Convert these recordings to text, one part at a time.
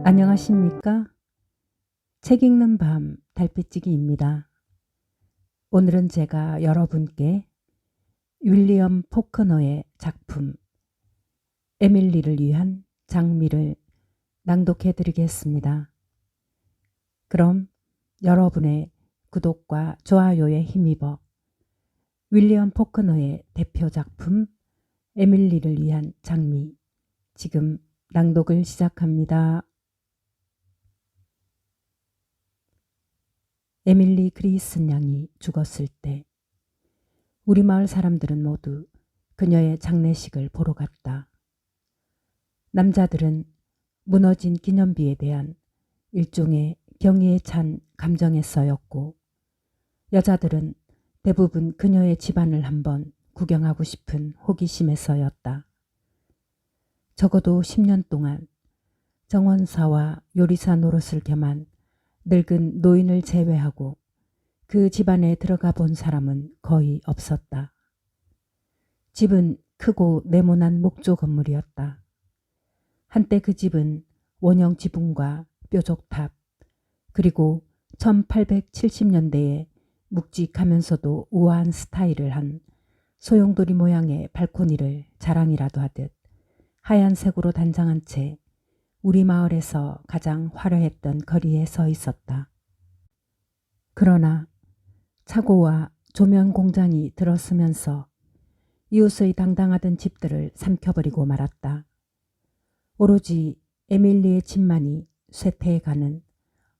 안녕하십니까? 책 읽는 밤 달빛지기입니다. 오늘은 제가 여러분께 윌리엄 포크너의 작품 에밀리를 위한 장미를 낭독해 드리겠습니다. 그럼 여러분의 구독과 좋아요에 힘입어 윌리엄 포크너의 대표 작품 에밀리를 위한 장미 지금 낭독을 시작합니다. 에밀리 그리슨 양이 죽었을 때 우리 마을 사람들은 모두 그녀의 장례식을 보러 갔다. 남자들은 무너진 기념비에 대한 일종의 경의에 찬 감정에 써였고, 여자들은 대부분 그녀의 집안을 한번 구경하고 싶은 호기심에 써였다. 적어도 10년 동안 정원사와 요리사 노릇을 겸한 늙은 노인을 제외하고 그 집안에 들어가 본 사람은 거의 없었다. 집은 크고 네모난 목조 건물이었다. 한때 그 집은 원형 지붕과 뾰족탑, 그리고 1870년대에 묵직하면서도 우아한 스타일을 한 소용돌이 모양의 발코니를 자랑이라도 하듯 하얀색으로 단장한 채 우리 마을에서 가장 화려했던 거리에 서 있었다. 그러나 차고와 조명 공장이 들어서면서 이웃의 당당하던 집들을 삼켜버리고 말았다. 오로지 에밀리의 집만이 쇠퇴해가는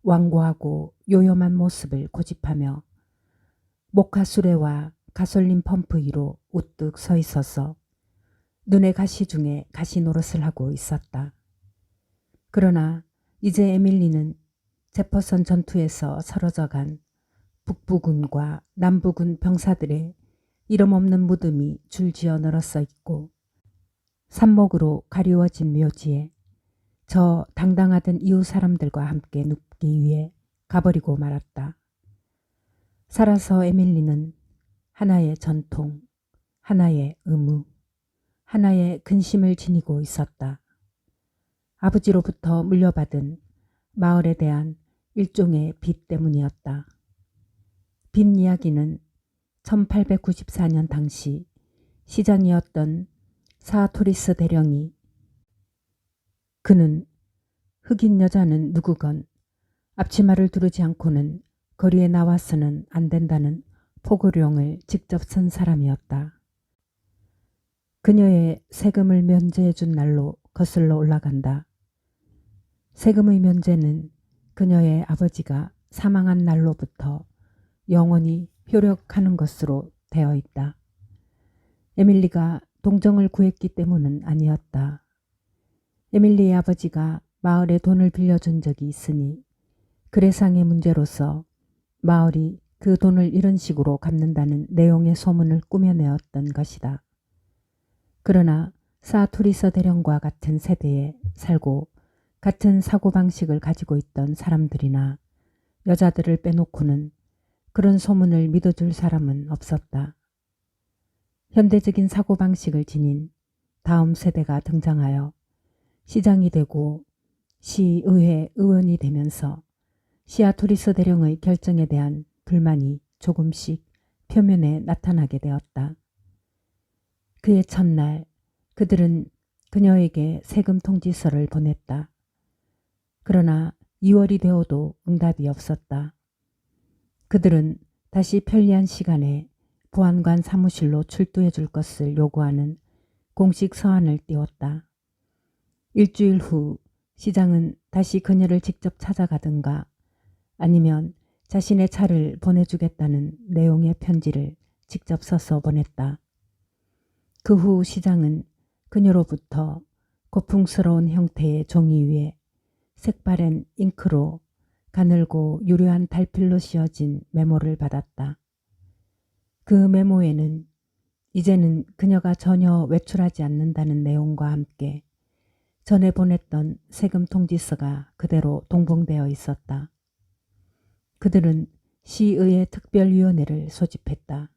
완고하고 요염한 모습을 고집하며 목화수레와 가솔린 펌프 위로 우뚝 서 있어서 눈의 가시 중에 가시 노릇을 하고 있었다. 그러나 이제 에밀리는 제퍼선 전투에서 사라져간 북부군과 남부군 병사들의 이름 없는 무덤이 줄지어 늘어서 있고, 삽목으로 가리워진 묘지에 저 당당하던 이웃 사람들과 함께 눕기 위해 가버리고 말았다. 살아서 에밀리는 하나의 전통, 하나의 의무, 하나의 근심을 지니고 있었다. 아버지로부터 물려받은 마을에 대한 일종의 빚 때문이었다. 빚 이야기는 1894년 당시 시장이었던 사토리스 대령이 그는 흑인 여자는 누구건 앞치마를 두르지 않고는 거리에 나와서는 안 된다는 포고령을 직접 쓴 사람이었다. 그녀의 세금을 면제해 준 날로 거슬러 올라간다. 세금의 면제는 그녀의 아버지가 사망한 날로부터 영원히 효력하는 것으로 되어 있다. 에밀리가 동정을 구했기 때문은 아니었다. 에밀리의 아버지가 마을에 돈을 빌려준 적이 있으니 그래상의 문제로서 마을이 그 돈을 이런 식으로 갚는다는 내용의 소문을 꾸며내었던 것이다. 그러나 사투리서 대령과 같은 세대에 살고 같은 사고방식을 가지고 있던 사람들이나 여자들을 빼놓고는 그런 소문을 믿어줄 사람은 없었다. 현대적인 사고방식을 지닌 다음 세대가 등장하여 시장이 되고 시의회 의원이 되면서 시아토리스 대령의 결정에 대한 불만이 조금씩 표면에 나타나게 되었다. 그의 첫날 그들은 그녀에게 세금 통지서를 보냈다. 그러나 2월이 되어도 응답이 없었다. 그들은 다시 편리한 시간에 보안관 사무실로 출두해 줄 것을 요구하는 공식 서한을 띄웠다. 일주일 후 시장은 다시 그녀를 직접 찾아가든가 아니면 자신의 차를 보내주겠다는 내용의 편지를 직접 써서 보냈다. 그 후 시장은 그녀로부터 고풍스러운 형태의 종이 위에 색바랜 잉크로 가늘고 유려한 달필로 씌어진 메모를 받았다. 그 메모에는 이제는 그녀가 전혀 외출하지 않는다는 내용과 함께 전에 보냈던 세금 통지서가 그대로 동봉되어 있었다. 그들은 시의회 특별위원회를 소집했다.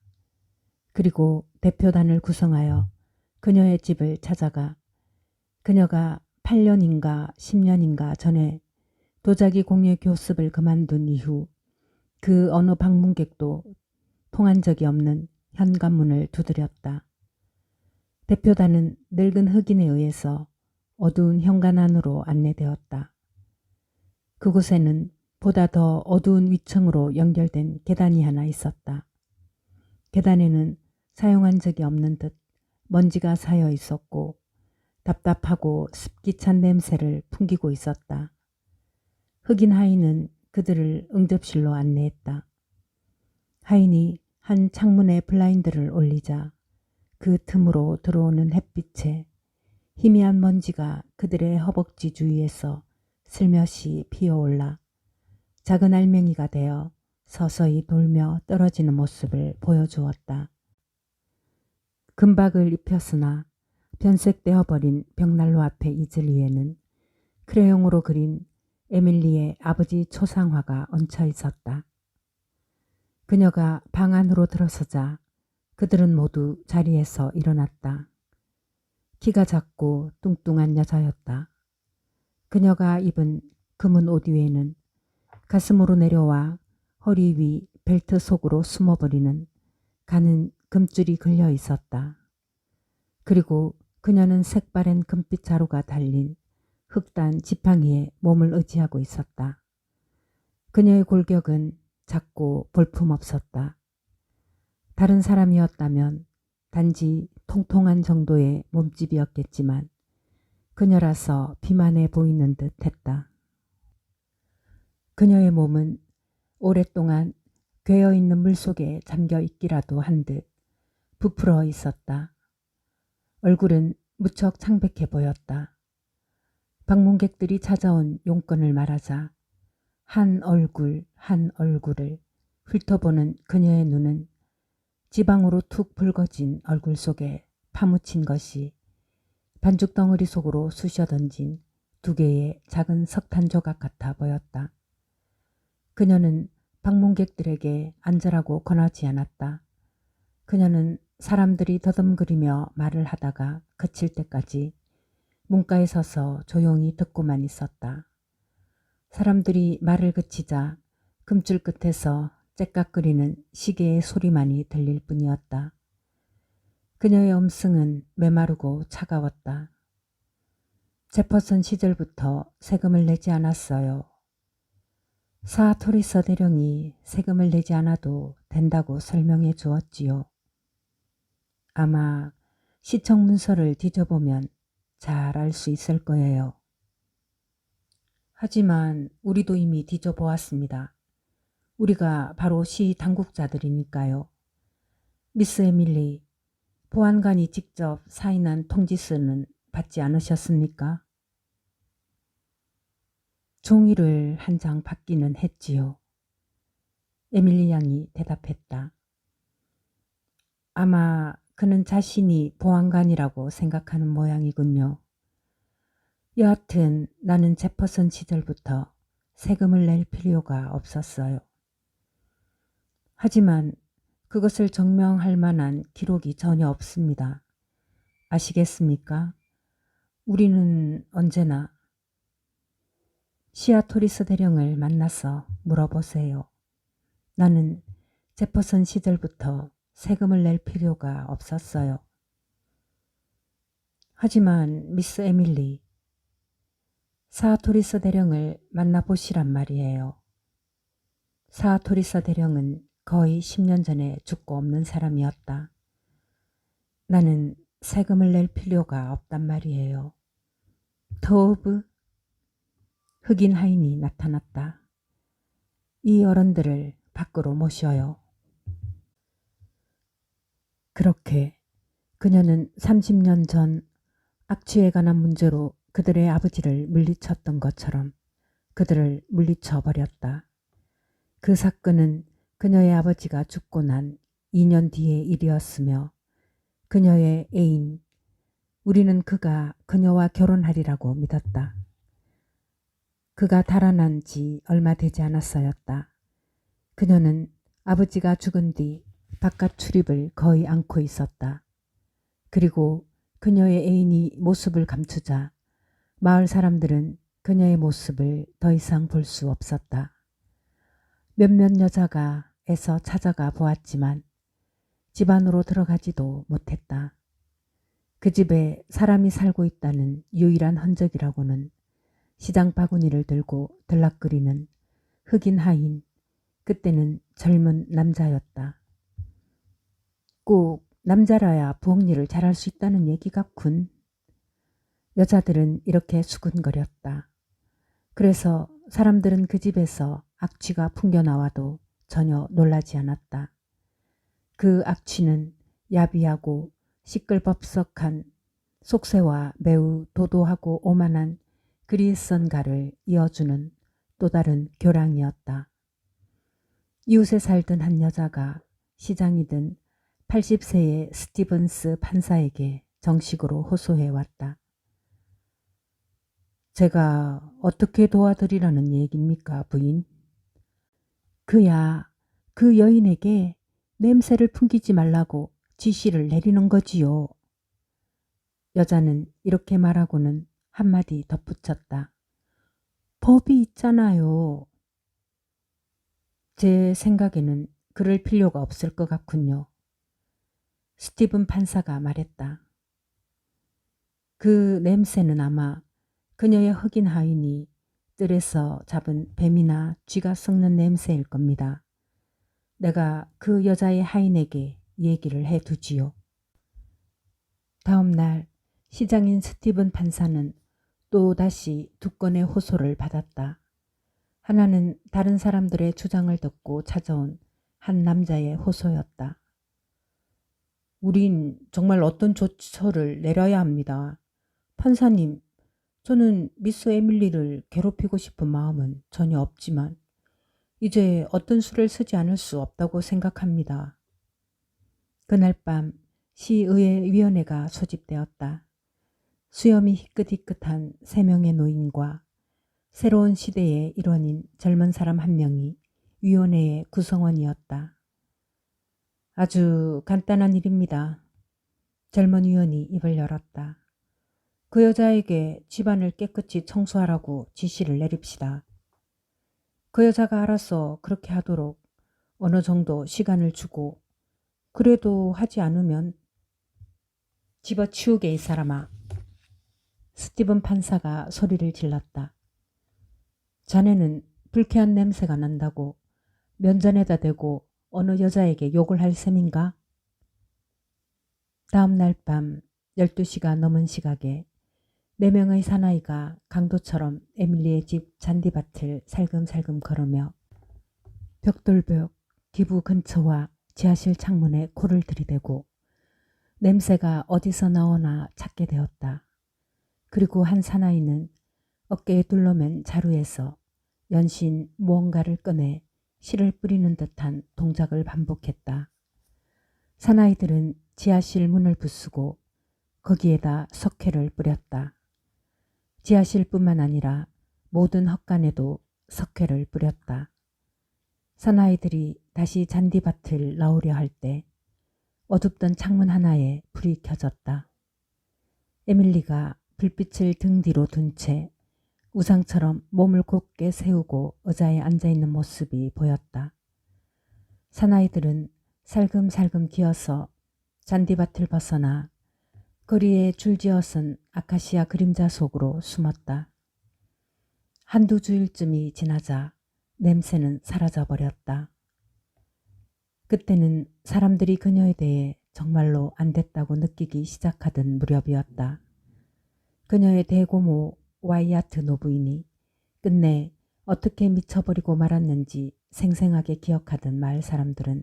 그리고 대표단을 구성하여 그녀의 집을 찾아가 그녀가 8년인가 10년인가 전에 도자기 공예 교습을 그만둔 이후 그 어느 방문객도 통한 적이 없는 현관문을 두드렸다. 대표단은 늙은 흑인에 의해서 어두운 현관 안으로 안내되었다. 그곳에는 보다 더 어두운 위층으로 연결된 계단이 하나 있었다. 계단에는 사용한 적이 없는 듯 먼지가 쌓여 있었고 답답하고 습기 찬 냄새를 풍기고 있었다. 흑인 하인은 그들을 응접실로 안내했다. 하인이 한 창문에 블라인드를 올리자 그 틈으로 들어오는 햇빛에 희미한 먼지가 그들의 허벅지 주위에서 슬며시 피어올라 작은 알맹이가 되어 서서히 돌며 떨어지는 모습을 보여주었다. 금박을 입혔으나 변색되어버린 벽난로 앞에 이슬 위에는 크레용으로 그린 에밀리의 아버지 초상화가 얹혀 있었다. 그녀가 방 안으로 들어서자 그들은 모두 자리에서 일어났다. 키가 작고 뚱뚱한 여자였다. 그녀가 입은 검은 옷 위에는 가슴으로 내려와 허리 위 벨트 속으로 숨어버리는 가는 금줄이 걸려 있었다. 그리고 그녀는 색바랜 금빛 자루가 달린 흑단 지팡이에 몸을 의지하고 있었다. 그녀의 골격은 작고 볼품없었다. 다른 사람이었다면 단지 통통한 정도의 몸집이었겠지만 그녀라서 비만해 보이는 듯 했다. 그녀의 몸은 오랫동안 괴어있는 물속에 잠겨 있기라도 한 듯 부풀어 있었다. 얼굴은 무척 창백해 보였다. 방문객들이 찾아온 용건을 말하자 한 얼굴 한 얼굴을 훑어보는 그녀의 눈은 지방으로 툭 붉어진 얼굴 속에 파묻힌 것이 반죽 덩어리 속으로 쑤셔 던진 2개의 작은 석탄 조각 같아 보였다. 그녀는 방문객들에게 앉으라고 권하지 않았다. 그녀는 사람들이 더듬거리며 말을 하다가 그칠 때까지 문가에 서서 조용히 듣고만 있었다. 사람들이 말을 그치자 금줄 끝에서 째깍거리는 시계의 소리만이 들릴 뿐이었다. 그녀의 음성은 메마르고 차가웠다. 제퍼슨 시절부터 세금을 내지 않았어요. 사토리서 대령이 세금을 내지 않아도 된다고 설명해 주었지요. 아마 시청 문서를 뒤져보면 잘 알 수 있을 거예요. 하지만 우리도 이미 뒤져보았습니다. 우리가 바로 시 당국자들이니까요. 미스 에밀리, 보안관이 직접 사인한 통지서는 받지 않으셨습니까? 종이를 한 장 받기는 했지요. 에밀리 양이 대답했다. 아마 그는 자신이 보안관이라고 생각하는 모양이군요. 여하튼 나는 제퍼슨 시절부터 세금을 낼 필요가 없었어요. 하지만 그것을 증명할 만한 기록이 전혀 없습니다. 아시겠습니까? 우리는 언제나 시아토리스 대령을 만나서 물어보세요. 나는 제퍼슨 시절부터 세금을 낼 필요가 없었어요. 하지만 미스 에밀리, 사토리스 대령을 만나보시란 말이에요. 사토리스 대령은 거의 10년 전에 죽고 없는 사람이었다. 나는 세금을 낼 필요가 없단 말이에요. 토브? 흑인 하인이 나타났다. 이 어른들을 밖으로 모셔요. 그렇게 그녀는 30년 전 악취에 관한 문제로 그들의 아버지를 물리쳤던 것처럼 그들을 물리쳐 버렸다. 그 사건은 그녀의 아버지가 죽고 난 2년 뒤의 일이었으며 그녀의 애인, 우리는 그가 그녀와 결혼하리라고 믿었다. 그가 달아난 지 얼마 되지 않았어였다. 그녀는 아버지가 죽은 뒤 바깥 출입을 거의 않고 있었다. 그리고 그녀의 애인이 모습을 감추자 마을 사람들은 그녀의 모습을 더 이상 볼 수 없었다. 몇몇 여자가 애써 찾아가 보았지만 집 안으로 들어가지도 못했다. 그 집에 사람이 살고 있다는 유일한 흔적이라고는 시장 바구니를 들고 들락거리는 흑인 하인, 그때는 젊은 남자였다. 꼭 남자라야 부엌 일을 잘할 수 있다는 얘기 같군. 여자들은 이렇게 수군거렸다. 그래서 사람들은 그 집에서 악취가 풍겨나와도 전혀 놀라지 않았다. 그 악취는 야비하고 시끌벅적한 속새와 매우 도도하고 오만한 그리스선가를 이어주는 또 다른 교량이었다. 이웃에 살던 한 여자가 시장이든 80세의 스티븐스 판사에게 정식으로 호소해 왔다. 제가 어떻게 도와드리라는 얘기입니까, 부인? 그야 그 여인에게 냄새를 풍기지 말라고 지시를 내리는 거지요. 여자는 이렇게 말하고는 한마디 덧붙였다. 법이 있잖아요. 제 생각에는 그럴 필요가 없을 것 같군요. 스티븐 판사가 말했다. 그 냄새는 아마 그녀의 흑인 하인이 뜰에서 잡은 뱀이나 쥐가 썩는 냄새일 겁니다. 내가 그 여자의 하인에게 얘기를 해두지요. 다음 날 시장인 스티븐 판사는 또다시 두 건의 호소를 받았다. 하나는 다른 사람들의 주장을 듣고 찾아온 한 남자의 호소였다. 우린 정말 어떤 조처를 내려야 합니다. 판사님, 저는 미스 에밀리를 괴롭히고 싶은 마음은 전혀 없지만 이제 어떤 수를 쓰지 않을 수 없다고 생각합니다. 그날 밤 시의회 위원회가 소집되었다. 수염이 희끗희끗한 3명의 노인과 새로운 시대의 일원인 젊은 사람 1명이 위원회의 구성원이었다. 아주 간단한 일입니다. 젊은 위원이 입을 열었다. 그 여자에게 집안을 깨끗이 청소하라고 지시를 내립시다. 그 여자가 알아서 그렇게 하도록 어느 정도 시간을 주고 그래도 하지 않으면 집어치우게 이 사람아. 스티븐 판사가 소리를 질렀다. 자네는 불쾌한 냄새가 난다고 면전에다 대고 어느 여자에게 욕을 할 셈인가? 다음 날 밤 12시가 넘은 시각에 4명의 사나이가 강도처럼 에밀리의 집 잔디밭을 살금살금 걸으며 벽돌벽 기부 근처와 지하실 창문에 코를 들이대고 냄새가 어디서 나오나 찾게 되었다. 그리고 한 사나이는 어깨에 둘러맨 자루에서 연신 무언가를 꺼내 실을 뿌리는 듯한 동작을 반복했다. 사나이들은 지하실 문을 부수고 거기에다 석회를 뿌렸다. 지하실뿐만 아니라 모든 헛간에도 석회를 뿌렸다. 사나이들이 다시 잔디밭을 나오려 할 때 어둡던 창문 하나에 불이 켜졌다. 에밀리가 불빛을 등 뒤로 둔 채 우상처럼 몸을 곧게 세우고 의자에 앉아있는 모습이 보였다. 사나이들은 살금살금 기어서 잔디밭을 벗어나 거리에 줄지어 쓴 아카시아 그림자 속으로 숨었다. 한두 주일쯤이 지나자 냄새는 사라져버렸다. 그때는 사람들이 그녀에 대해 정말로 안 됐다고 느끼기 시작하던 무렵이었다. 그녀의 대고모 와이아트 노부인이 끝내 어떻게 미쳐버리고 말았는지 생생하게 기억하던 마을 사람들은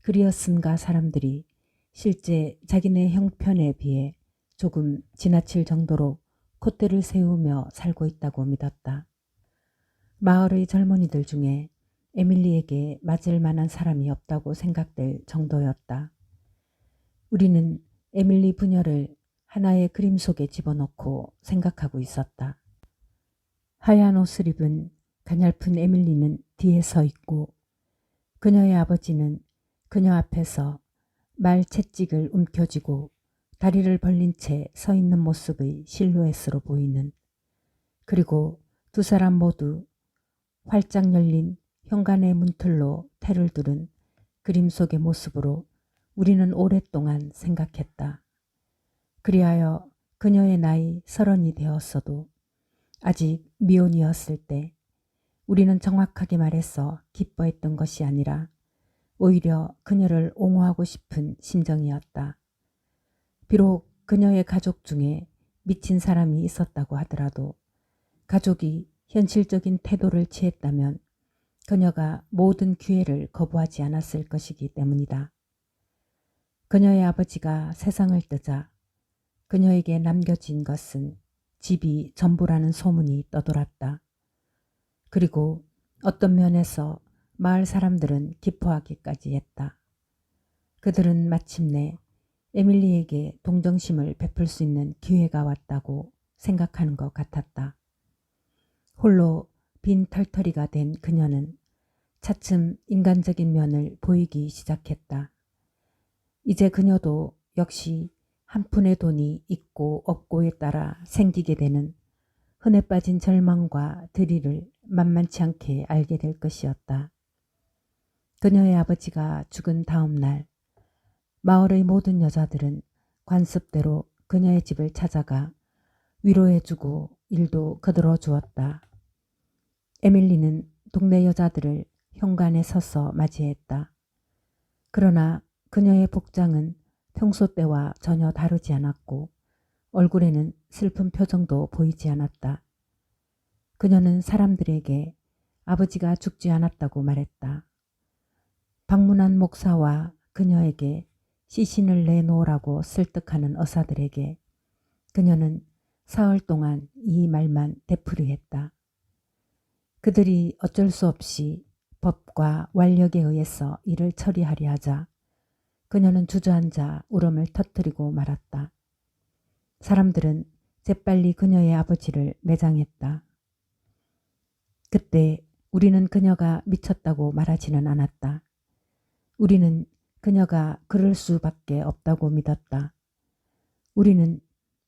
그리었음가 사람들이 실제 자기네 형편에 비해 조금 지나칠 정도로 콧대를 세우며 살고 있다고 믿었다. 마을의 젊은이들 중에 에밀리에게 맞을 만한 사람이 없다고 생각될 정도였다. 우리는 에밀리 부녀를 하나의 그림 속에 집어넣고 생각하고 있었다. 하얀 옷을 입은 가냘픈 에밀리는 뒤에 서 있고 그녀의 아버지는 그녀 앞에서 말 채찍을 움켜쥐고 다리를 벌린 채 서 있는 모습의 실루엣으로 보이는 그리고 두 사람 모두 활짝 열린 현관의 문틀로 태를 두른 그림 속의 모습으로 우리는 오랫동안 생각했다. 그리하여 그녀의 나이 30이 되었어도 아직 미혼이었을 때 우리는 정확하게 말해서 기뻐했던 것이 아니라 오히려 그녀를 옹호하고 싶은 심정이었다. 비록 그녀의 가족 중에 미친 사람이 있었다고 하더라도 가족이 현실적인 태도를 취했다면 그녀가 모든 기회를 거부하지 않았을 것이기 때문이다. 그녀의 아버지가 세상을 뜨자 그녀에게 남겨진 것은 집이 전부라는 소문이 떠돌았다. 그리고 어떤 면에서 마을 사람들은 기뻐하기까지 했다. 그들은 마침내 에밀리에게 동정심을 베풀 수 있는 기회가 왔다고 생각하는 것 같았다. 홀로 빈 털터리가 된 그녀는 차츰 인간적인 면을 보이기 시작했다. 이제 그녀도 역시 한 푼의 돈이 있고 없고에 따라 생기게 되는 흔해 빠진 절망과 들이를 만만치 않게 알게 될 것이었다. 그녀의 아버지가 죽은 다음 날 마을의 모든 여자들은 관습대로 그녀의 집을 찾아가 위로해주고 일도 거들어 주었다. 에밀리는 동네 여자들을 현관에 서서 맞이했다. 그러나 그녀의 복장은 평소 때와 전혀 다르지 않았고 얼굴에는 슬픈 표정도 보이지 않았다. 그녀는 사람들에게 아버지가 죽지 않았다고 말했다. 방문한 목사와 그녀에게 시신을 내놓으라고 설득하는 의사들에게 그녀는 사흘 동안 이 말만 되풀이했다. 그들이 어쩔 수 없이 법과 완력에 의해서 일을 처리하려 하자 그녀는 주저앉아 울음을 터뜨리고 말았다. 사람들은 재빨리 그녀의 아버지를 매장했다. 그때 우리는 그녀가 미쳤다고 말하지는 않았다. 우리는 그녀가 그럴 수밖에 없다고 믿었다. 우리는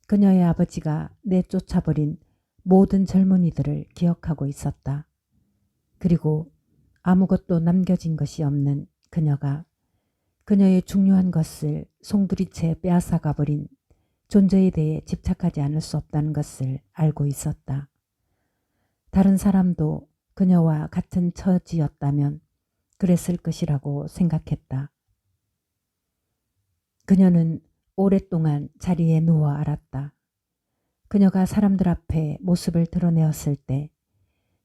그녀의 아버지가 내쫓아버린 모든 젊은이들을 기억하고 있었다. 그리고 아무것도 남겨진 것이 없는 그녀가 그녀의 중요한 것을 송두리째 빼앗아가버린 존재에 대해 집착하지 않을 수 없다는 것을 알고 있었다. 다른 사람도 그녀와 같은 처지였다면 그랬을 것이라고 생각했다. 그녀는 오랫동안 자리에 누워 알았다. 그녀가 사람들 앞에 모습을 드러내었을 때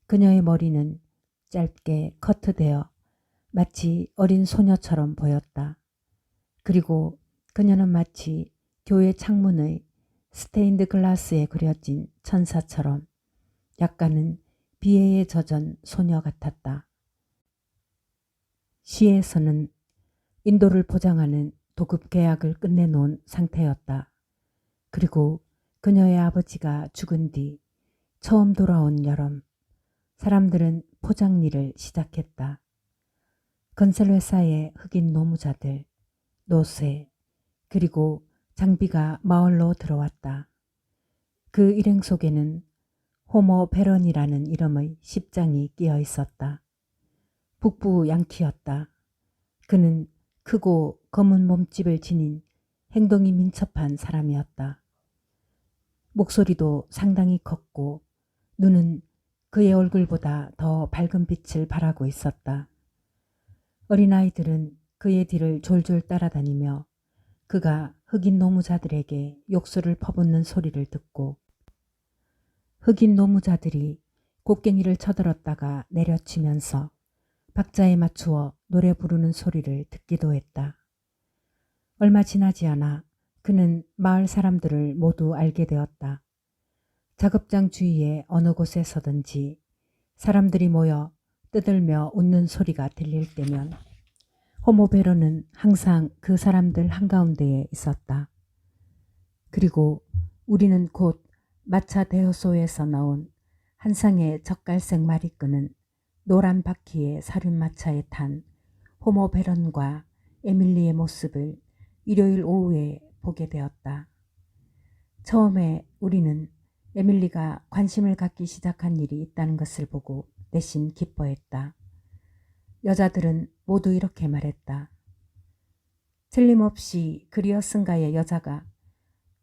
그녀의 머리는 짧게 커트되어 마치 어린 소녀처럼 보였다. 그리고 그녀는 마치 교회 창문의 스테인드 글라스에 그려진 천사처럼 약간은 비애에 젖은 소녀 같았다. 시에서는 인도를 포장하는 도급 계약을 끝내놓은 상태였다. 그리고 그녀의 아버지가 죽은 뒤 처음 돌아온 여름, 사람들은 포장 일을 시작했다. 건설회사의 흑인 노무자들, 노새, 그리고 장비가 마을로 들어왔다. 그 일행 속에는 호모 베런이라는 이름의 십장이 끼어 있었다. 북부 양키였다. 그는 크고 검은 몸집을 지닌 행동이 민첩한 사람이었다. 목소리도 상당히 컸고 눈은 그의 얼굴보다 더 밝은 빛을 발하고 있었다. 어린아이들은 그의 뒤를 졸졸 따라다니며 그가 흑인 노무자들에게 욕설을 퍼붓는 소리를 듣고 흑인 노무자들이 곡괭이를 쳐들었다가 내려치면서 박자에 맞추어 노래 부르는 소리를 듣기도 했다. 얼마 지나지 않아 그는 마을 사람들을 모두 알게 되었다. 작업장 주위에 어느 곳에서든지 사람들이 모여 떠들며 웃는 소리가 들릴 때면 호모베로는 항상 그 사람들 한가운데에 있었다. 그리고 우리는 곧 마차 대여소에서 나온 한 쌍의 젓갈색 마리끄는 노란 바퀴의 사륜마차에 탄 호모베런과 에밀리의 모습을 일요일 오후에 보게 되었다. 처음에 우리는 에밀리가 관심을 갖기 시작한 일이 있다는 것을 보고 내심 기뻐했다. 여자들은 모두 이렇게 말했다. 틀림없이 그리어슨가의 여자가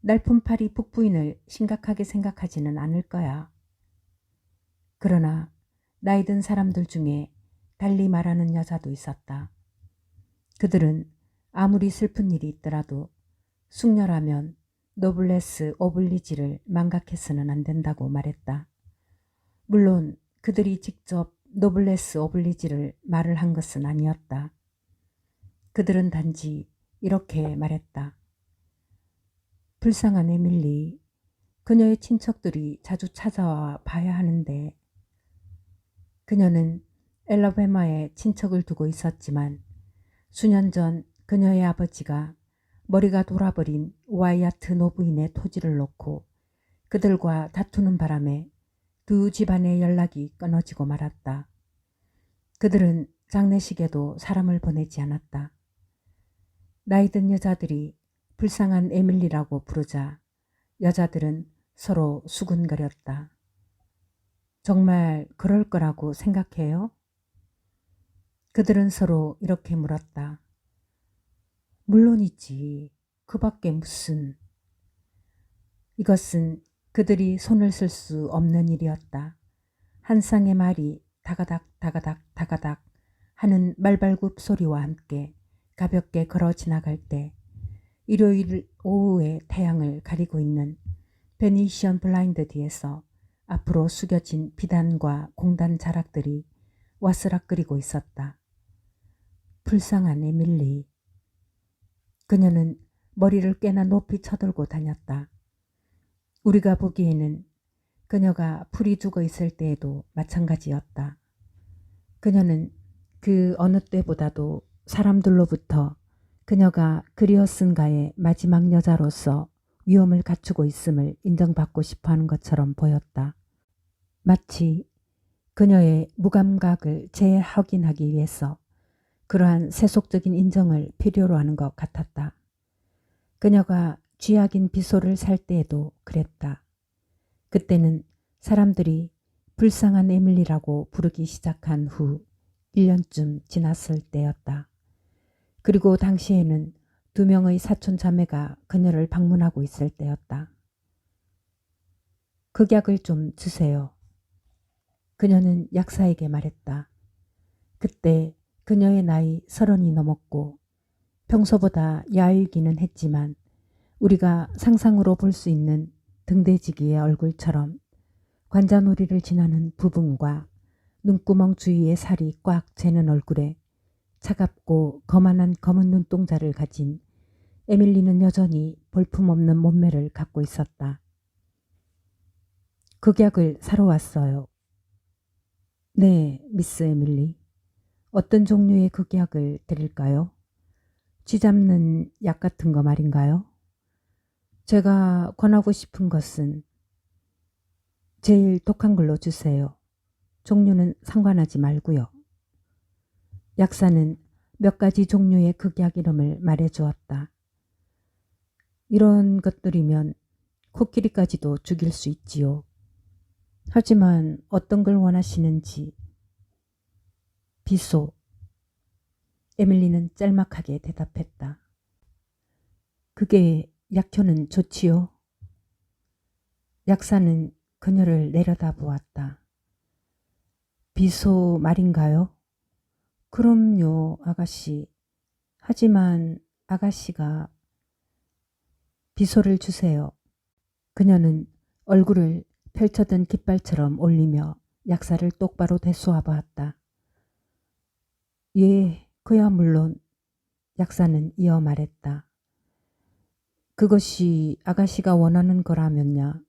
날품파리 북부인을 심각하게 생각하지는 않을 거야. 그러나 나이 든 사람들 중에 달리 말하는 여자도 있었다. 그들은 아무리 슬픈 일이 있더라도 숙녀라면 노블레스 오블리지를 망각해서는 안 된다고 말했다. 물론 그들이 직접 노블레스 오블리지를 말을 한 것은 아니었다. 그들은 단지 이렇게 말했다. 불쌍한 에밀리, 그녀의 친척들이 자주 찾아와 봐야 하는데. 그녀는 엘라베마에 친척을 두고 있었지만 수년 전 그녀의 아버지가 머리가 돌아버린 와이아트 노부인의 토지를 놓고 그들과 다투는 바람에 두 집안의 연락이 끊어지고 말았다. 그들은 장례식에도 사람을 보내지 않았다. 나이든 여자들이 불쌍한 에밀리라고 부르자 여자들은 서로 수군거렸다. 정말 그럴 거라고 생각해요? 그들은 서로 이렇게 물었다. 물론이지. 그 밖에 무슨. 이것은 그들이 손을 쓸 수 없는 일이었다. 한 쌍의 말이 다가닥 다가닥 다가닥 하는 말발굽 소리와 함께 가볍게 걸어 지나갈 때 일요일 오후에 태양을 가리고 있는 베니시언 블라인드 뒤에서 앞으로 숙여진 비단과 공단 자락들이 와스락거리고 있었다. 불쌍한 에밀리. 그녀는 머리를 꽤나 높이 쳐들고 다녔다. 우리가 보기에는 그녀가 풀이 죽어 있을 때에도 마찬가지였다. 그녀는 그 어느 때보다도 사람들로부터 그녀가 그리어슨가의 마지막 여자로서 위엄을 갖추고 있음을 인정받고 싶어하는 것처럼 보였다. 마치 그녀의 무감각을 재확인하기 위해서 그러한 세속적인 인정을 필요로 하는 것 같았다. 그녀가 쥐약인 비소를 살 때에도 그랬다. 그때는 사람들이 불쌍한 에밀리라고 부르기 시작한 후 1년쯤 지났을 때였다. 그리고 당시에는 2명의 사촌 자매가 그녀를 방문하고 있을 때였다. 극약을 좀 주세요. 그녀는 약사에게 말했다. 그때 그녀의 나이 30이 넘었고 평소보다 야위기는 했지만 우리가 상상으로 볼 수 있는 등대지기의 얼굴처럼 관자놀이를 지나는 부분과 눈구멍 주위의 살이 꽉 채는 얼굴에 차갑고 거만한 검은 눈동자를 가진 에밀리는 여전히 볼품없는 몸매를 갖고 있었다. 극약을 사러 왔어요. 네, 미스 에밀리. 어떤 종류의 극약을 드릴까요? 쥐 잡는 약 같은 거 말인가요? 제가 권하고 싶은 것은 제일 독한 걸로 주세요. 종류는 상관하지 말고요. 약사는 몇 가지 종류의 극약 이름을 말해주었다. 이런 것들이면 코끼리까지도 죽일 수 있지요. 하지만 어떤 걸 원하시는지. 비소. 에밀리는 짤막하게 대답했다. 그게 약효는 좋지요? 약사는 그녀를 내려다보았다. 비소 말인가요? 그럼요, 아가씨. 하지만 아가씨가 비소를 주세요. 그녀는 얼굴을 펼쳐든 깃발처럼 올리며 약사를 똑바로 되쏘아 보았다. 예, 그야 물론. 약사는 이어 말했다. 그것이 아가씨가 원하는 거라면야.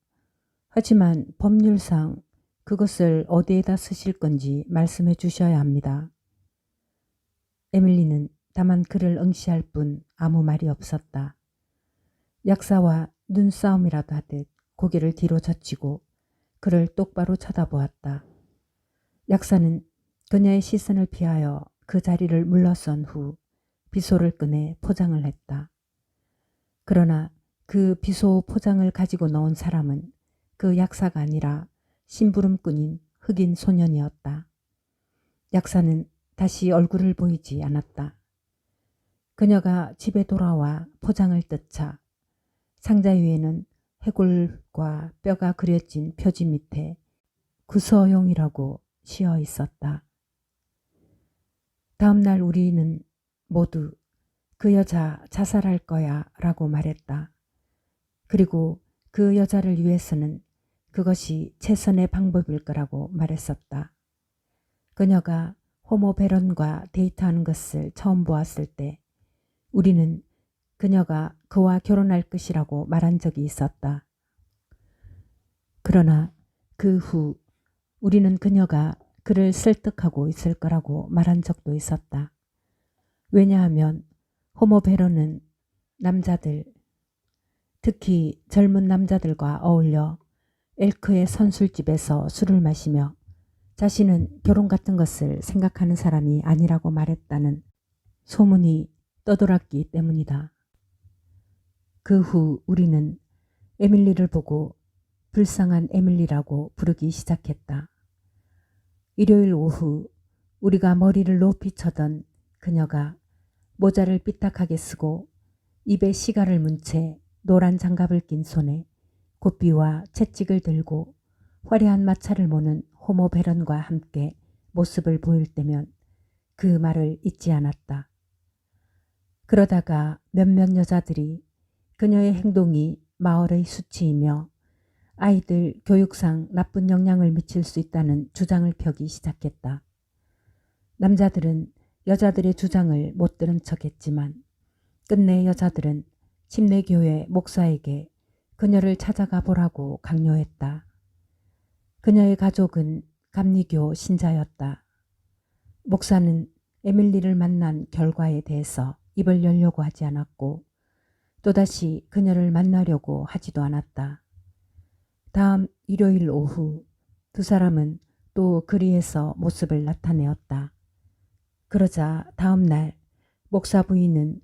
하지만 법률상 그것을 어디에다 쓰실 건지 말씀해 주셔야 합니다. 에밀리는 다만 그를 응시할 뿐 아무 말이 없었다. 약사와 눈싸움이라도 하듯 고개를 뒤로 젖히고 그를 똑바로 쳐다보았다. 약사는 그녀의 시선을 피하여 그 자리를 물러선 후 비소를 꺼내 포장을 했다. 그러나 그 비소 포장을 가지고 나온 사람은 그 약사가 아니라 심부름꾼인 흑인 소년이었다. 약사는 다시 얼굴을 보이지 않았다. 그녀가 집에 돌아와 포장을 뜯자 상자 위에는 해골과 뼈가 그려진 표지 밑에 구서용이라고 씌어 있었다. 다음 날 우리는 모두 그 여자 자살할 거야 라고 말했다. 그리고 그 여자를 위해서는 그것이 최선의 방법일 거라고 말했었다. 그녀가 호모 베런과 데이트하는 것을 처음 보았을 때 우리는 그녀가 그와 결혼할 것이라고 말한 적이 있었다. 그러나 그 후 우리는 그녀가 그를 설득하고 있을 거라고 말한 적도 있었다. 왜냐하면 호모 베런은 남자들, 특히 젊은 남자들과 어울려 엘크의 선술집에서 술을 마시며 자신은 결혼 같은 것을 생각하는 사람이 아니라고 말했다는 소문이 떠돌았기 때문이다. 그 후 우리는 에밀리를 보고 불쌍한 에밀리라고 부르기 시작했다. 일요일 오후 우리가 머리를 높이 쳐던 그녀가 모자를 삐딱하게 쓰고 입에 시가를 문 채 노란 장갑을 낀 손에 굿비와 채찍을 들고 화려한 마차를 모는 호모 베런과 함께 모습을 보일 때면 그 말을 잊지 않았다. 그러다가 몇몇 여자들이 그녀의 행동이 마을의 수치이며 아이들 교육상 나쁜 영향을 미칠 수 있다는 주장을 펴기 시작했다. 남자들은 여자들의 주장을 못 들은 척했지만 끝내 여자들은 침례교회 목사에게 그녀를 찾아가 보라고 강요했다. 그녀의 가족은 감리교 신자였다. 목사는 에밀리를 만난 결과에 대해서 입을 열려고 하지 않았고 또다시 그녀를 만나려고 하지도 않았다. 다음 일요일 오후 두 사람은 또 거리에서 모습을 나타내었다. 그러자 다음 날 목사 부인은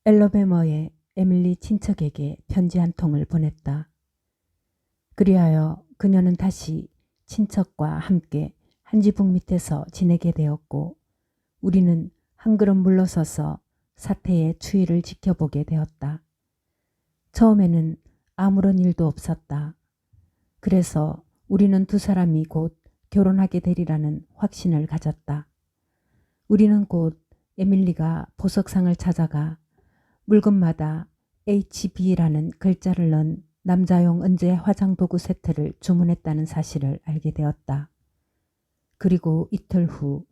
엘러베머의 에밀리 친척에게 편지 한 통을 보냈다. 그리하여 그녀는 다시 친척과 함께 한 지붕 밑에서 지내게 되었고 우리는 한 걸음 물러서서 사태의 추이를 지켜보게 되었다. 처음에는 아무런 일도 없었다. 그래서 우리는 두 사람이 곧 결혼하게 되리라는 확신을 가졌다. 우리는 곧 에밀리가 보석상을 찾아가 물건마다 HB라는 글자를 넣은 남자용 은재 화장도구 세트를 주문했다는 사실을 알게 되었다. 그리고 이틀 후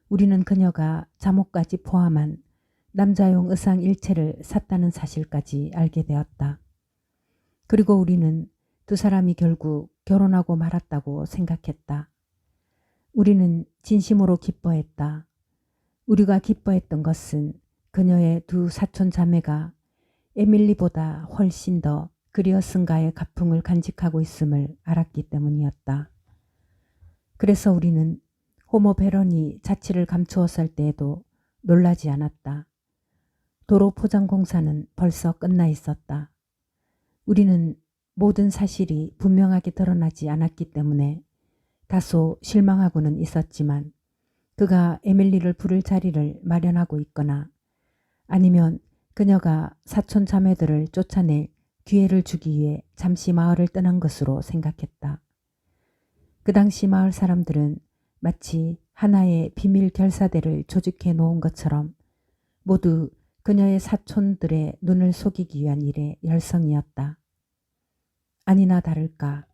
우리는 그녀가 잠옷까지 포함한 남자용 의상 일체를 샀다는 사실까지 알게 되었다. 그리고 우리는 두 사람이 결국 결혼하고 말았다고 생각했다. 우리는 진심으로 기뻐했다. 우리가 기뻐했던 것은 그녀의 두 사촌 자매가 에밀리보다 훨씬 더 그리어슨가의 가풍을 간직하고 있음을 알았기 때문이었다. 그래서 우리는 호모 베런이 자취를 감추었을 때에도 놀라지 않았다. 도로 포장 공사는 벌써 끝나 있었다. 우리는 모든 사실이 분명하게 드러나지 않았기 때문에 다소 실망하고는 있었지만 그가 에밀리를 부를 자리를 마련하고 있거나 아니면 그녀가 사촌 자매들을 쫓아낼 기회를 주기 위해 잠시 마을을 떠난 것으로 생각했다. 그 당시 마을 사람들은 마치 하나의 비밀 결사대를 조직해 놓은 것처럼 모두 그녀의 사촌들의 눈을 속이기 위한 일에 열성이었다. 아니나 다를까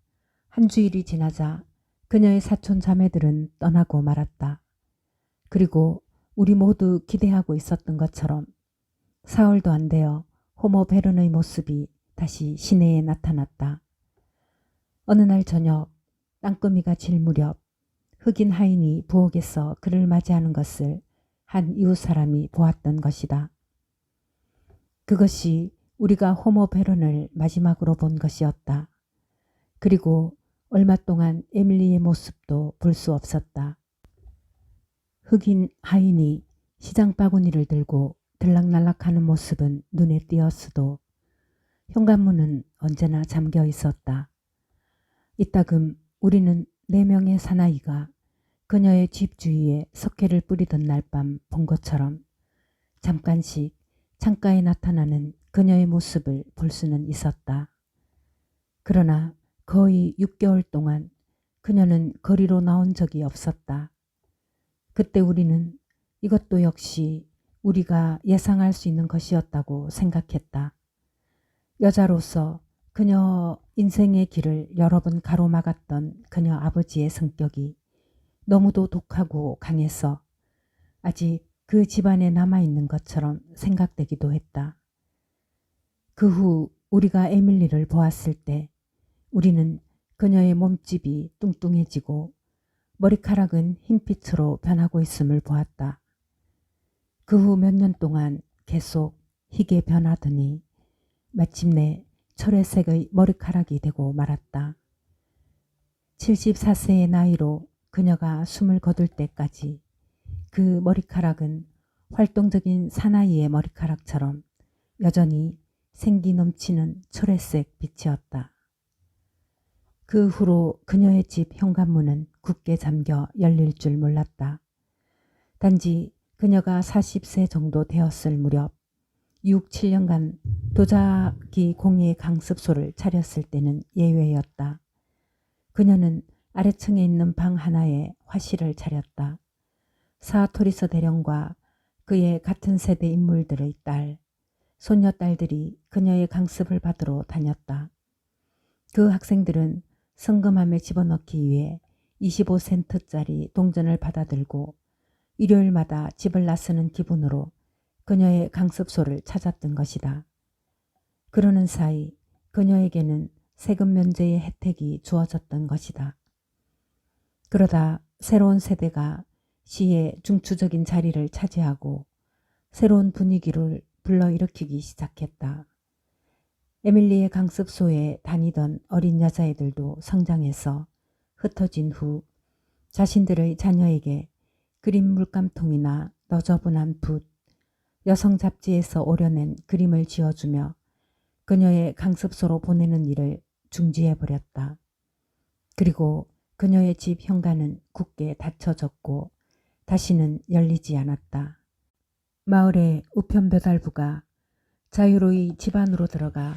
한 주일이 지나자 그녀의 사촌 자매들은 떠나고 말았다. 그리고 우리 모두 기대하고 있었던 것처럼 사흘도 안 되어 호모 베른의 모습이 다시 시내에 나타났다. 어느 날 저녁 땅거미가 질 무렵 흑인 하인이 부엌에서 그를 맞이하는 것을 한 이웃 사람이 보았던 것이다. 그것이 우리가 호모 베른을 마지막으로 본 것이었다. 그리고 얼마 동안 에밀리의 모습도 볼 수 없었다. 흑인 하인이 시장 바구니를 들고 들락날락하는 모습은 눈에 띄었어도 현관문은 언제나 잠겨 있었다. 이따금 우리는 4명의 사나이가 그녀의 집 주위에 석회를 뿌리던 날 밤 본 것처럼 잠깐씩 창가에 나타나는 그녀의 모습을 볼 수는 있었다. 그러나 거의 6개월 동안 그녀는 거리로 나온 적이 없었다. 그때 우리는 이것도 역시 우리가 예상할 수 있는 것이었다고 생각했다. 여자로서 그녀 인생의 길을 여러 번 가로막았던 그녀 아버지의 성격이 너무도 독하고 강해서 아직 그 집안에 남아있는 것처럼 생각되기도 했다. 그 후 우리가 에밀리를 보았을 때 우리는 그녀의 몸집이 뚱뚱해지고 머리카락은 흰빛으로 변하고 있음을 보았다. 그 후 몇 년 동안 계속 희게 변하더니 마침내 철회색의 머리카락이 되고 말았다. 74세의 나이로 그녀가 숨을 거둘 때까지 그 머리카락은 활동적인 사나이의 머리카락처럼 여전히 생기 넘치는 철회색 빛이었다. 그 후로 그녀의 집 현관문은 굳게 잠겨 열릴 줄 몰랐다. 단지 그녀가 40세 정도 되었을 무렵 6, 7년간 도자기 공예 강습소를 차렸을 때는 예외였다. 그녀는 아래층에 있는 방 하나에 화실을 차렸다. 사토리서 대령과 그의 같은 세대 인물들의 딸, 손녀딸들이 그녀의 강습을 받으러 다녔다. 그 학생들은 성금함에 집어넣기 위해 25센트짜리 동전을 받아들고 일요일마다 집을 나서는 기분으로 그녀의 강습소를 찾았던 것이다. 그러는 사이 그녀에게는 세금 면제의 혜택이 주어졌던 것이다. 그러다 새로운 세대가 시의 중추적인 자리를 차지하고 새로운 분위기를 불러일으키기 시작했다. 에밀리의 강습소에 다니던 어린 여자애들도 성장해서 흩어진 후 자신들의 자녀에게 그림 물감통이나 너저분한 붓, 여성 잡지에서 오려낸 그림을 지어주며 그녀의 강습소로 보내는 일을 중지해버렸다. 그리고 그녀의 집 현관은 굳게 닫혀졌고 다시는 열리지 않았다. 마을의 우편 배달부가 자유로이 집 안으로 들어가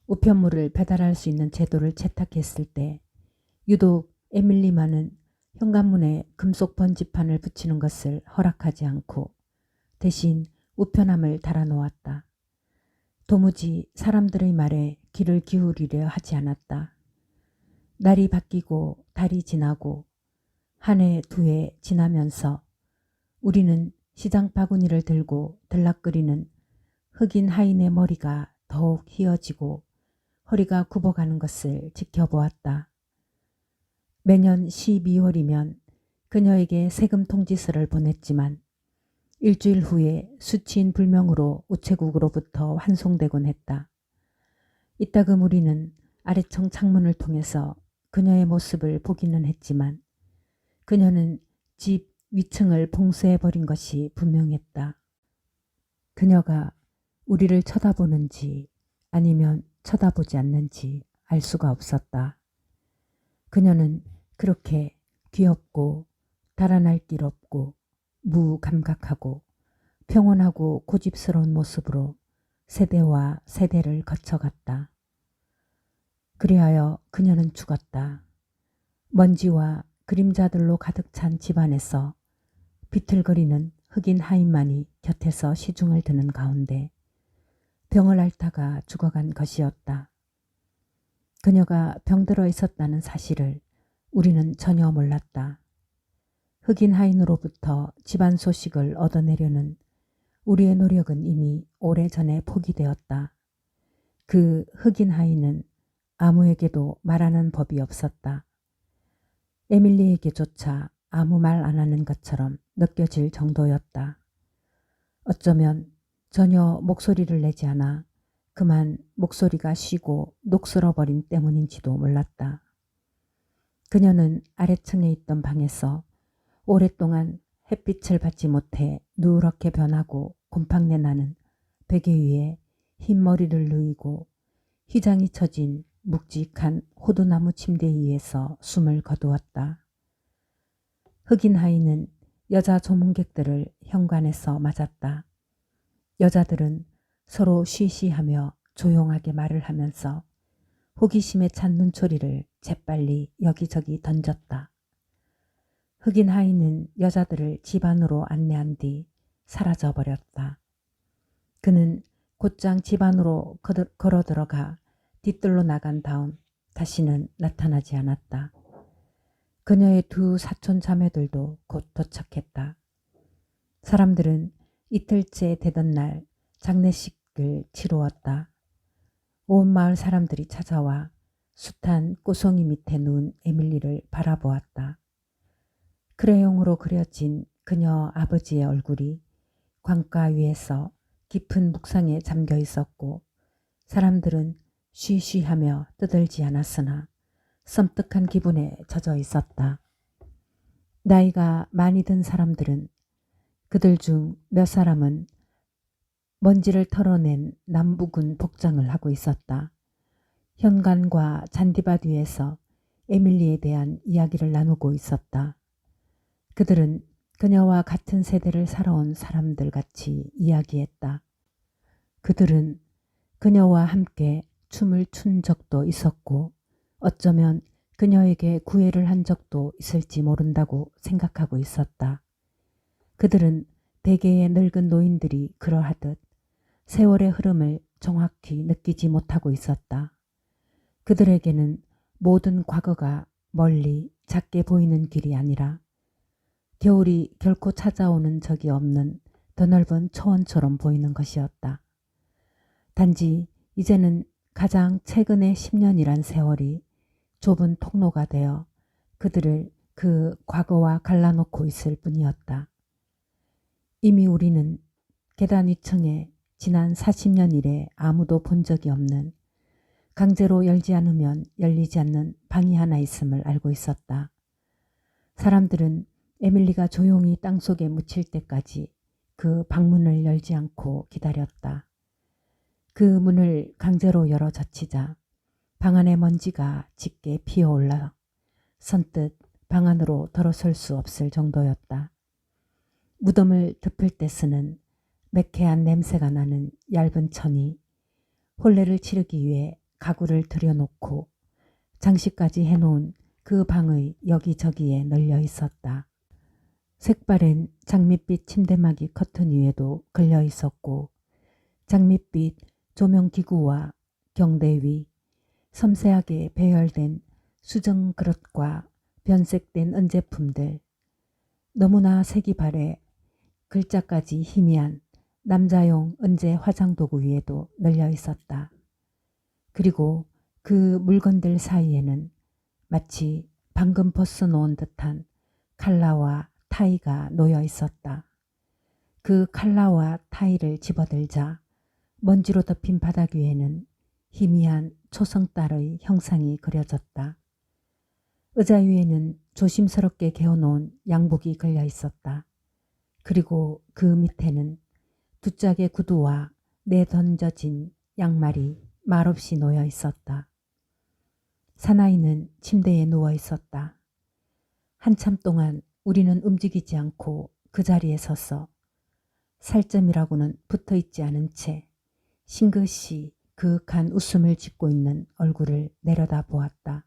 우편물을 배달할 수 있는 제도를 채택했을 때 유독 에밀리만은 현관문에 금속 번지판을 붙이는 것을 허락하지 않고 대신 우편함을 달아놓았다. 도무지 사람들의 말에 귀를 기울이려 하지 않았다. 날이 바뀌고 달이 지나고 한 해 두 해 지나면서 우리는 시장 바구니를 들고 들락거리는 흑인 하인의 머리가 더욱 휘어지고 허리가 굽어가는 것을 지켜보았다. 매년 12월이면 그녀에게 세금 통지서를 보냈지만 일주일 후에 수치인 불명으로 우체국으로부터 환송되곤 했다. 이따금 우리는 아래층 창문을 통해서 그녀의 모습을 보기는 했지만 그녀는 집 위층을 봉쇄해버린 것이 분명했다. 그녀가 우리를 쳐다보는지 아니면 쳐다보지 않는지 알 수가 없었다. 그녀는 그렇게 귀엽고 달아날 길 없고 무감각하고 평온하고 고집스러운 모습으로 세대와 세대를 거쳐갔다. 그리하여 그녀는 죽었다. 먼지와 그림자들로 가득 찬 집안에서 비틀거리는 흑인 하인만이 곁에서 시중을 드는 가운데 병을 앓다가 죽어간 것이었다. 그녀가 병들어 있었다는 사실을 우리는 전혀 몰랐다. 흑인 하인으로부터 집안 소식을 얻어내려는 우리의 노력은 이미 오래전에 포기되었다. 그 흑인 하인은 아무에게도 말하는 법이 없었다. 에밀리에게조차 아무 말 안 하는 것처럼 느껴질 정도였다. 어쩌면 전혀 목소리를 내지 않아 그만 목소리가 쉬고 녹슬어버린 때문인지도 몰랐다. 그녀는 아래층에 있던 방에서 오랫동안 햇빛을 받지 못해 누렇게 변하고 곰팡내 나는 베개 위에 흰 머리를 누이고 휘장이 처진 묵직한 호두나무 침대 위에서 숨을 거두었다. 흑인 하인은 여자 조문객들을 현관에서 맞았다. 여자들은 서로 쉬쉬하며 조용하게 말을 하면서 호기심에 찬 눈초리를 재빨리 여기저기 던졌다. 흑인 하인은 여자들을 집 안으로 안내한 뒤 사라져 버렸다. 그는 곧장 집 안으로 걸어 들어가 뒤뜰로 나간 다음 다시는 나타나지 않았다. 그녀의 두 사촌 자매들도 곧 도착했다. 사람들은 이틀째 되던 날 장례식을 치루었다. 온 마을 사람들이 찾아와 숱한 꽃송이 밑에 누운 에밀리를 바라보았다. 크레용으로 그려진 그녀 아버지의 얼굴이 광가 위에서 깊은 묵상에 잠겨 있었고 사람들은 쉬쉬하며 떠들지 않았으나 섬뜩한 기분에 젖어 있었다. 나이가 많이 든 사람들은 그들 중 몇 사람은 먼지를 털어낸 남북은 복장을 하고 있었다. 현관과 잔디밭 위에서 에밀리에 대한 이야기를 나누고 있었다. 그들은 그녀와 같은 세대를 살아온 사람들 같이 이야기했다. 그들은 그녀와 함께 춤을 춘 적도 있었고 어쩌면 그녀에게 구애를 한 적도 있을지 모른다고 생각하고 있었다. 그들은 대개의 늙은 노인들이 그러하듯 세월의 흐름을 정확히 느끼지 못하고 있었다. 그들에게는 모든 과거가 멀리 작게 보이는 길이 아니라 겨울이 결코 찾아오는 적이 없는 더 넓은 초원처럼 보이는 것이었다. 단지 이제는 가장 최근의 10년이란 세월이 좁은 통로가 되어 그들을 그 과거와 갈라놓고 있을 뿐이었다. 이미 우리는 계단 위층에 지난 40년 이래 아무도 본 적이 없는 강제로 열지 않으면 열리지 않는 방이 하나 있음을 알고 있었다. 사람들은 에밀리가 조용히 땅속에 묻힐 때까지 그 방문을 열지 않고 기다렸다. 그 문을 강제로 열어 젖히자 방 안의 먼지가 짙게 피어올라 선뜻 방 안으로 들어설 수 없을 정도였다. 무덤을 덮을 때 쓰는 매캐한 냄새가 나는 얇은 천이 혼례를 치르기 위해 가구를 들여놓고 장식까지 해놓은 그 방의 여기저기에 널려 있었다. 색바랜 장밋빛 침대막이 커튼 위에도 걸려 있었고 장밋빛 조명기구와 경대 위, 섬세하게 배열된 수정 그릇과 변색된 은제품들, 너무나 색이 바래 글자까지 희미한 남자용 은제 화장도구 위에도 널려 있었다. 그리고 그 물건들 사이에는 마치 방금 벗어놓은 듯한 칼라와 타이가 놓여 있었다. 그 칼라와 타이를 집어들자 먼지로 덮인 바닥 위에는 희미한 초성달의 형상이 그려졌다. 의자 위에는 조심스럽게 개어놓은 양복이 걸려 있었다. 그리고 그 밑에는 두 짝의 구두와 내던져진 양말이 말없이 놓여 있었다. 사나이는 침대에 누워 있었다. 한참 동안 우리는 움직이지 않고 그 자리에 서서 살점이라고는 붙어있지 않은 채 싱긋이 그윽한 웃음을 짓고 있는 얼굴을 내려다 보았다.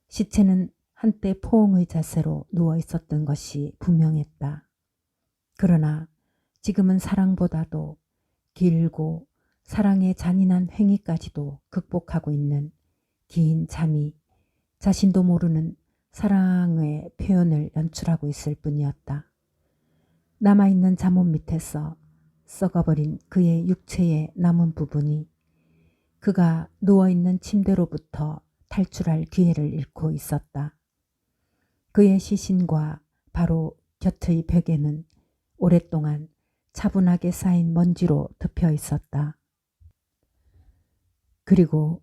시체는 한때 포옹의 자세로 누워 있었던 것이 분명했다. 그러나 지금은 사랑보다도 길고 사랑의 잔인한 횡위까지도 극복하고 있는 긴 잠이 자신도 모르는 사랑의 표현을 연출하고 있을 뿐이었다. 남아있는 잠옷 밑에서 썩어버린 그의 육체의 남은 부분이 그가 누워있는 침대로부터 탈출할 기회를 잃고 있었다. 그의 시신과 바로 곁의 벽에는 오랫동안 차분하게 쌓인 먼지로 덮여 있었다. 그리고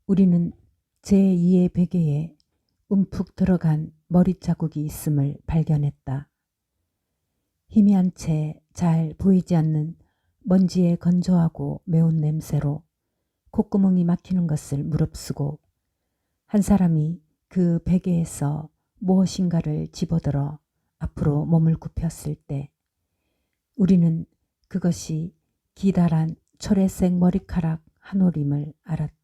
우리는 제2의 베개에 움푹 들어간 머리 자국이 있음을 발견했다. 희미한 채 잘 보이지 않는 먼지의 건조하고 매운 냄새로 콧구멍이 막히는 것을 무릅쓰고 한 사람이 그 베개에서 무엇인가를 집어들어 앞으로 몸을 굽혔을 때 우리는 그것이 기다란 초래색 머리카락 한 올임을 알았다.